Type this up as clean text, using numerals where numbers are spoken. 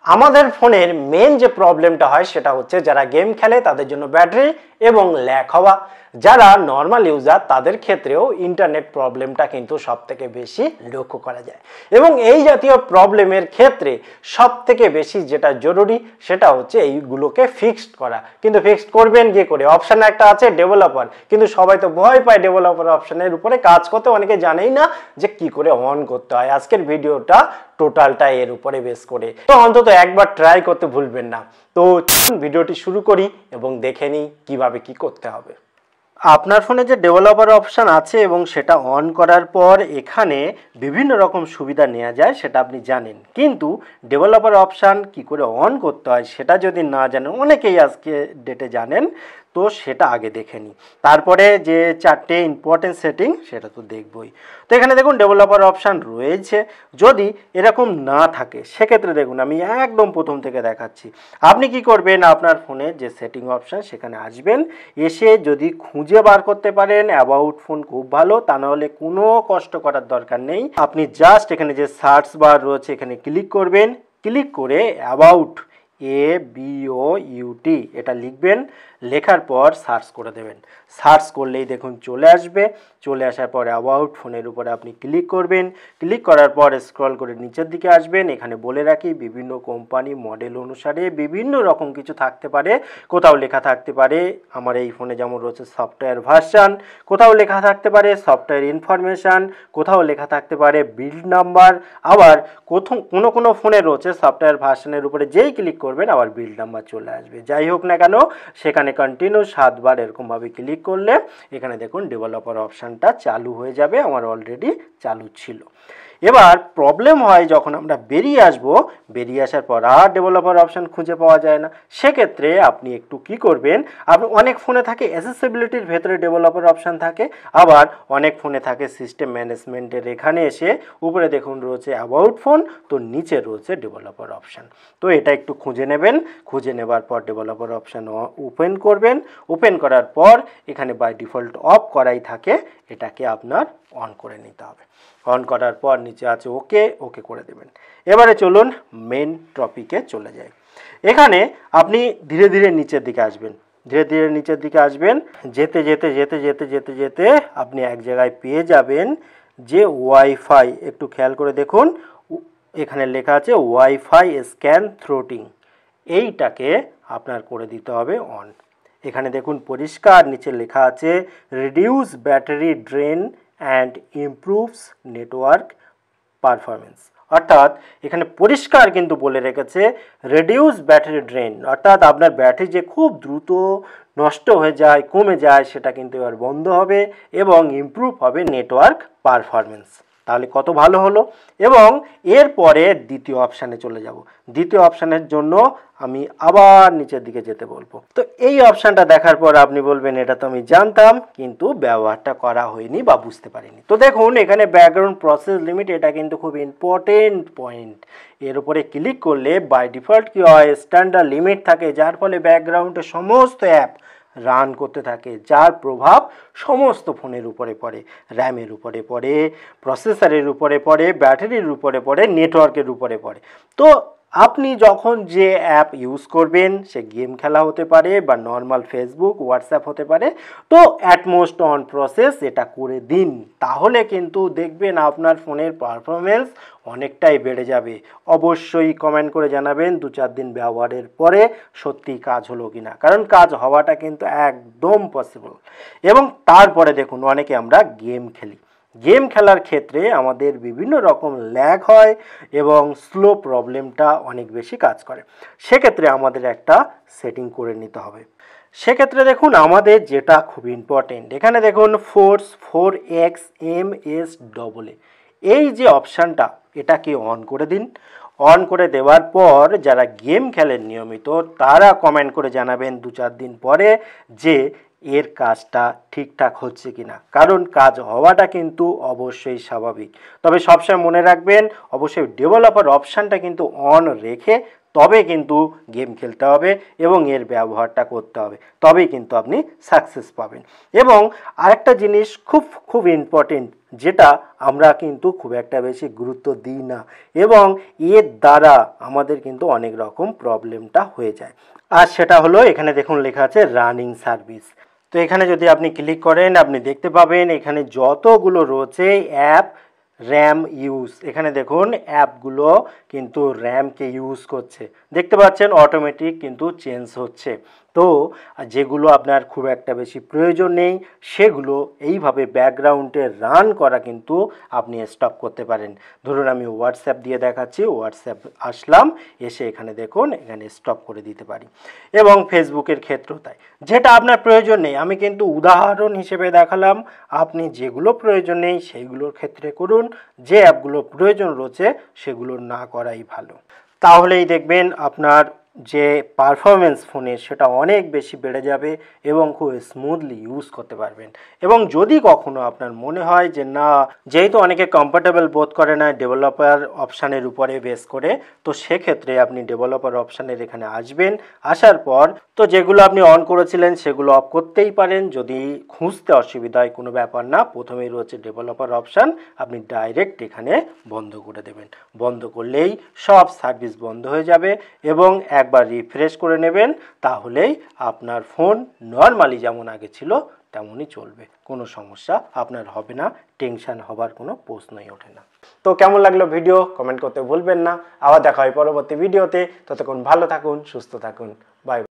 আমাদের ফোনের মেন যে প্রবলেমটা হয় সেটা হচ্ছে যারা গেম খেলে তাদের জন্য ব্যাটারি এবং ল্যাগ হওয়া, যারা নর্মাল ইউজার তাদের ক্ষেত্রেও ইন্টারনেট প্রবলেমটা কিন্তু সবথেকে বেশি লক্ষ্য করা যায়। এবং এই জাতীয় প্রবলেমের ক্ষেত্রে সবথেকে বেশি যেটা জরুরি সেটা হচ্ছে এইগুলোকে ফিক্সড করা। কিন্তু ফিক্সড করবেন কি করে? অপশন একটা আছে ডেভেলপার, কিন্তু সবাই তো ভয় পায় ডেভেলপার অপশনের উপরে কাজ করতে, অনেকে জানেই না যে কি করে অন করতে হয়। আজকের ভিডিওটা টোটালটা এর উপরে বেস করে, তো অন্তত একবার ট্রাই করতে ভুলবেন না। তো ভিডিওটি শুরু করি এবং দেখে নিই কিভাবে কি করতে হবে। আপনার ফোনে যে ডেভেলপার অপশান আছে এবং সেটা অন করার পর এখানে বিভিন্ন রকম সুবিধা নেওয়া যায় সেটা আপনি জানেন, কিন্তু ডেভেলপার অপশান কি করে অন করতে হয় সেটা যদি না জানেন, অনেকেই আজকে ডেটে জানেন, তো সেটা আগে দেখে নিই। তারপরে যে চারটে ইম্পর্টেন্ট সেটিং সেটা তো দেখবই। তো এখানে দেখুন ডেভেলপার অপশান রয়েছে। যদি এরকম না থাকে সেক্ষেত্রে দেখুন আমি একদম প্রথম থেকে দেখাচ্ছি। আপনি কি করবেন, আপনার ফোনে যে সেটিং অপশান সেখানে আসবেন, এসে যদি খুঁজে বার করতে পারেন অ্যাবাউট ফোন খুব ভালো, তা নাহলে কোনো কষ্ট করার দরকার নেই। আপনি জাস্ট এখানে যে সার্চ বার রয়েছে এখানে ক্লিক করবেন, ক্লিক করে অ্যাবাউট ABOUT এটা লিখবেন, লেখার পর সার্চ করে দেবেন। সার্চ করলেই দেখুন চলে আসবে। চলে আসার পর অ্যাবাউট ফোনের উপরে আপনি ক্লিক করবেন। ক্লিক করার পর স্ক্রল করে নিচের দিকে আসবেন। এখানে বলে রাখি বিভিন্ন কোম্পানি মডেল অনুসারে বিভিন্ন রকম কিছু থাকতে পারে। কোথাও লেখা থাকতে পারে আমার এই ফোনে যেমন রয়েছে সফটওয়্যার ভার্সন, কোথাও লেখা থাকতে পারে সফটওয়্যার ইনফরমেশান, কোথাও লেখা থাকতে পারে বিল্ড নাম্বার, আবার কোনো ফোনে রয়েছে সফটওয়্যার ভার্সনের উপরে যেই ক্লিক করবেন আবার বিল্ড নাম্বার চলে আসবে। যাই হোক না কেন সেখানে কন্টিনিউ 7 বার এরকমভাবে ক্লিক করলে এখানে দেখুন ডেভেলপার অপশানটা চালু হয়ে যাবে। আমার অলরেডি চালু ছিল। এবার প্রবলেম হয় যখন আমরা বেরিয়ে আসব, বেরিয়ে আসার পর আর ডেভেলপার অপশান খুঁজে পাওয়া যায় না। সেক্ষেত্রে আপনি একটু কি করবেন, আপনি অনেক ফোনে থাকে অ্যাক্সেসিবিলিটির ভেতরে ডেভেলপার অপশান থাকে, আবার অনেক ফোনে থাকে সিস্টেম ম্যানেজমেন্টের। এখানে এসে উপরে দেখুন রয়েছে অ্যাবাউট ফোন, তো নিচে রয়েছে ডেভেলপার অপশান। তো এটা একটু খুঁজে নেবেন। খুঁজে নেবার পর ডেভেলপার অপশান ওপেন করবেন। ওপেন করার পর এখানে বাই ডিফল্ট অফ করাই থাকে, এটাকে আপনার অন করে নিতে হবে। অন করার পর নিচে আছে ওকে, ওকে করে দেবেন। এবারে চলুন মেন টপিকে চলে যাই। এখানে আপনি ধীরে ধীরে নিচের দিকে আসবেন, ধীরে ধীরে নিচের দিকে আসবেন। যেতে যেতে যেতে যেতে যেতে যেতে আপনি এক জায়গায় পেয়ে যাবেন যে ওয়াইফাই। একটু খেয়াল করে দেখুন এখানে লেখা আছে ওয়াইফাই স্ক্যান থ্রোটিং, এইটাকে আপনার করে দিতে হবে অন। এখানে দেখুন পরিষ্কার নিচে লেখা আছে reduce battery drain and improves network performance. অর্থাৎ এখানে পরিষ্কার কিন্তু বলে রেখেছে রিডিউস ব্যাটারি ড্রেন, অর্থাৎ আপনার ব্যাটারি যে খুব দ্রুত নষ্ট হয়ে যায়, কমে যায়, সেটা কিন্তু এবার বন্ধ হবে এবং ইমপ্রুভ হবে নেটওয়ার্ক পারফরমেন্স। তাহলে কত ভালো হলো। এবং এরপরে দ্বিতীয় অপশানে চলে যাব। দ্বিতীয় অপশানের জন্য আমি আবার নিচের দিকে যেতে বলবো। তো এই অপশানটা দেখার পর আপনি বলবেন এটা তো আমি জানতাম, কিন্তু ব্যবহারটা করা হয়নি বা বুঝতে পারিনি। তো দেখুন এখানে ব্যাকগ্রাউন্ড প্রসেস লিমিট, এটা কিন্তু খুব ইম্পর্টেন্ট পয়েন্ট। এর উপরে ক্লিক করলে বাই ডিফল্ট কি হয়, স্ট্যান্ডার্ড লিমিট থাকে, যার ফলে ব্যাকগ্রাউন্ডে সমস্ত অ্যাপ রান করতে থাকে, যার প্রভাব সমস্ত ফোনের উপরে পড়ে, র্যামের উপরে পড়ে, প্রসেসরের উপরে পড়ে, ব্যাটারির উপরে পড়ে, নেটওয়ার্কের উপরে পড়ে। তো আপনি যখন যে অ্যাপ ইউজ করবেন, সে গেম খেলা হতে পারে বা নর্মাল ফেসবুক হোয়াটসঅ্যাপ হতে পারে, তো অ্যাটমোস্ট অন প্রসেস এটা করে দিন, তাহলে কিন্তু দেখবেন আপনার ফোনের পারফরমেন্স অনেকটাই বেড়ে যাবে। অবশ্যই কমেন্ট করে জানাবেন 2-4 দিন ব্যবহারের পরে সত্যি কাজ হলো কিনা, কারণ কাজ হওয়াটা কিন্তু একদম পসিবল। এবং তারপরে দেখুন অনেকে আমরা গেম খেলি, গেম খেলার ক্ষেত্রে আমাদের বিভিন্ন রকম ল্যাগ হয় এবং স্লো প্রবলেমটা অনেক বেশি কাজ করে। সেক্ষেত্রে আমাদের একটা সেটিং করে নিতে হবে। সেক্ষেত্রে দেখুন আমাদের যেটা খুব ইম্পর্টেন্ট, এখানে দেখুন ফোর্স 4XMSAA এই যে অপশানটা, এটাকে অন করে দিন। অন করে দেওয়ার পর যারা গেম খেলেন নিয়মিত তারা কমেন্ট করে জানাবেন 2-4 দিন পরে যে এর কাজটা ঠিকঠাক হচ্ছে কিনা, কারণ কাজ হওয়াটা কিন্তু অবশ্যই স্বাভাবিক। তবে সবসময় মনে রাখবেন অবশ্যই ডেভেলপার অপশানটা কিন্তু অন রেখে তবে কিন্তু গেম খেলতে হবে এবং এর ব্যবহারটা করতে হবে, তবেই কিন্তু আপনি সাকসেস পাবেন। এবং আরেকটা জিনিস খুব খুব ইম্পর্টেন্ট, যেটা আমরা কিন্তু খুব একটা বেশি গুরুত্ব দিই না এবং এর দ্বারা আমাদের কিন্তু অনেক রকম প্রবলেমটা হয়ে যায়। আর সেটা হলো, এখানে দেখুন লেখা আছে রানিং সার্ভিস। তো এখানে যদি আপনি ক্লিক করেন আপনি দেখতে পাবেন এখানে যতগুলো রয়েছে অ্যাপ র্যাম ইউজ, এখানে দেখুন অ্যাপগুলো কিন্তু র্যামকে ইউজ করছে, দেখতে পাচ্ছেন অটোমেটিক কিন্তু চেঞ্জ হচ্ছে। তো যেগুলো আপনার খুব একটা বেশি প্রয়োজন নেই সেগুলো এইভাবে ব্যাকগ্রাউন্ডে রান করা কিন্তু আপনি স্টপ করতে পারেন। ধরুন আমি হোয়াটসঅ্যাপ দিয়ে দেখাচ্ছি, হোয়াটসঅ্যাপ আসলাম, এসে এখানে দেখুন এখানে স্টপ করে দিতে পারি। এবং ফেসবুকের ক্ষেত্রেও তাই, যেটা আপনার প্রয়োজন নেই আমি কিন্তু উদাহরণ হিসেবে দেখালাম, আপনি যেগুলো প্রয়োজন নেই সেইগুলোর ক্ষেত্রে করুন, যে অ্যাপগুলো প্রয়োজন রয়েছে সেগুলো না করাই ভালো। তাহলেই দেখবেন আপনার যে পারফরমেন্স ফোনের সেটা অনেক বেশি বেড়ে যাবে এবং খুব স্মুথলি ইউজ করতে পারবেন। এবং যদি কখনো আপনার মনে হয় যে না, যেহেতু অনেকে কমফোর্টেবল বোধ করে না ডেভেলপার অপশানের উপরে বেস করে, তো সেক্ষেত্রে আপনি ডেভেলপার অপশানের এখানে আসবেন, আসার পর তো যেগুলো আপনি অন করেছিলেন সেগুলো অফ করতেই পারেন, যদি খুঁজতে অসুবিধা হয় কোনো ব্যাপার না, প্রথমেই রয়েছে ডেভেলপার অপশান, আপনি ডাইরেক্ট এখানে বন্ধ করে দেবেন। বন্ধ করলেই সব সার্ভিস বন্ধ হয়ে যাবে এবং একবার রিফ্রেশ করে নেবেন, তাহলেই আপনার ফোন নর্মালি যেমন আগে ছিল তেমনই চলবে, কোনো সমস্যা আপনার হবে না, টেনশন হবার কোনো প্রশ্নই ওঠে না। তো কেমন লাগলো ভিডিও কমেন্ট করতে ভুলবেন না, আবার দেখা হয় পরবর্তী ভিডিওতে, ততক্ষণ ভালো থাকুন, সুস্থ থাকুন, বাই।